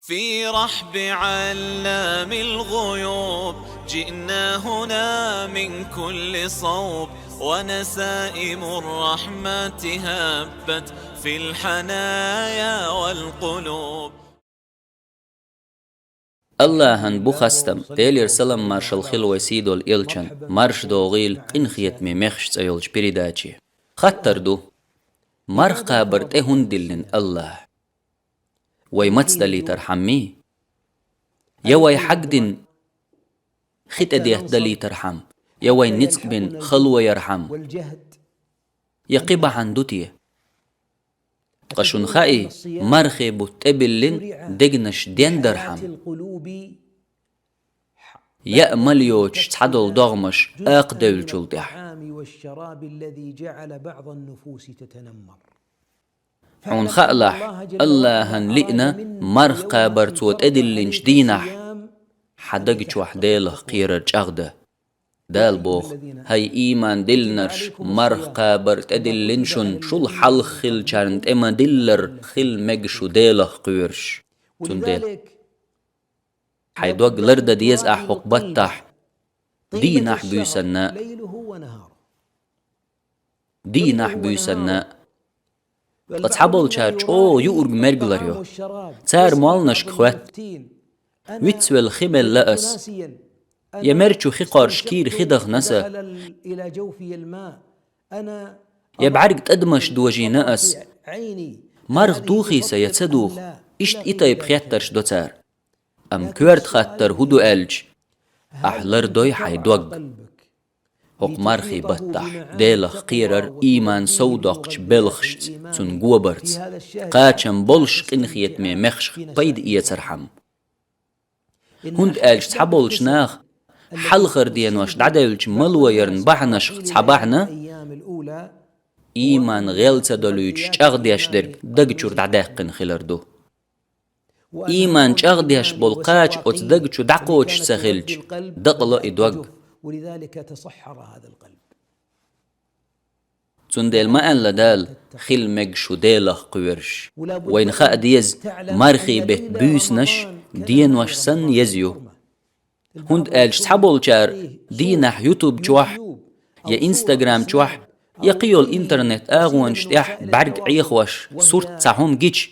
في رحب علام الغيوب جئنا هنا من كل صوب، ونسائم الرحمة هبت في الحنايا والقلوب. Allah'ın bu hastam, Telir salam marshal khilwa sidol ilchan, marsh doğil qinkhiyet me mekşt ayolç передачи. Khattardu, marh qabar tehun dillin Allah. Way matsdali tarhammi. Yaway haqdin khitadiyat dali tarham. Yaway nitsk bin khalwa yarham. Yaqiba handutiye. قشون خائي مرخي بتقبلن دجنش دين درحم يأمل يوش تعدل ضغمش أقدل جلدح حون خألح الله هنلئنا مرخ قابرت وتقدلنش دينح حدقش وحديله قيرج أغده دال بوخ هاي إيمان دلنرش مرخ قابر تدلنشن شل حل خل چارنت اما دلر خل مگشو ديله قيرش تون ديل هاي دوغ لرد ديز أحوق بطح دينح بيسنا تتحبول چارج او يورگ مرگلر يو تار مالنش خوات ويتسوال خمل لأس يمرچو خقارش كير خدغ نسا يبعرق تدمش دوجي نأس مرغ دوخي سيتسدوخ اشت إتا بخياترش دوتار أم كورت خاتر هدو ألج أحلر دوي حي دوغ هق مرخي بطح ديلخ قيرر إيمان سوداقش بلخشت تون قوبرت قاچم بولش قنخيت مي مخشخ بيد إيا ترحم هند ألج تحبولش ناخ حلخر دين واش دعدلش ملوى يرن بحنش تحبحنا إيمان غيلت دلوش چاغديش درب دقچور دعداقن خلردو إيمان چاغديش بولقاچ اوت دقچو دعقوش سخلج دقلا إدوغ ولذلك تصحر هذا القلب تندل ما أن لدال خل مگشو ديلخ قويرش وين خاء ديز مرخي بيت بيسنش دين واش سن يزيو هند ألش تحبول چار دينح يوتيوب چوح يا انستغرام چوح يا قيو الانترنت اغوانش تيح بعرق عيخوش صورت تساهم جيش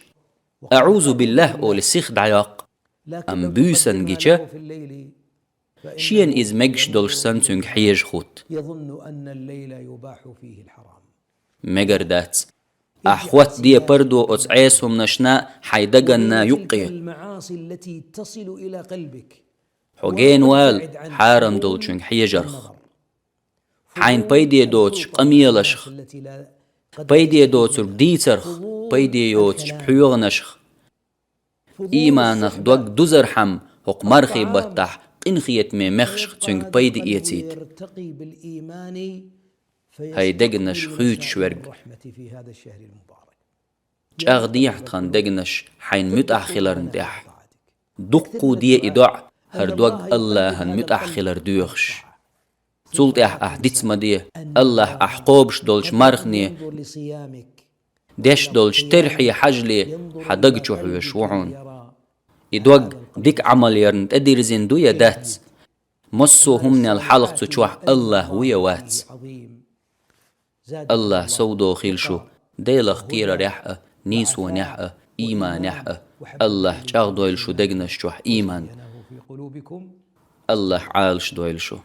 أعوذ بالله أول السيخ دعياق أم بيسن جيشة شين إز مجش دولش سنتونج حيج خوت يظن أن الليل يباح فيه الحرام مجردات أحوات دي بردو أتعيسهم نشنا حيدقنا يقي المعاصي التي تصل إلى قلبك حوجين وال حارم دولشنج حيجرخ حين بيدي دوتش قميلشخ بيدي دوتش ديترخ بيدي يوتش بحيوغنشخ إيمانخ دوك دوزرحم هق مرخي بطح قنخيت مي مخشخ تنج بيدي إيتيد هاي دقنش خيوت شورق جاغ ديح تخان دقنش حين متأخلرن ديح دقو دي إدوع هردوغ الله هن متأخلر دوخش زولت ديتس مديه الله أحقوبش دولش مرخني ديش دولش ترحي حجلي حدقشو حوشوعون إدوغ ديك عمل يرن تدير زندو يدات مصو همني الحلق تشوح الله ويوات الله سودو خيلشو ديلخ قيرة ريحة نيسو نحة إيمان نحة الله جاغ دويلشو دقنش جوح إيمان الله عالش دويلشو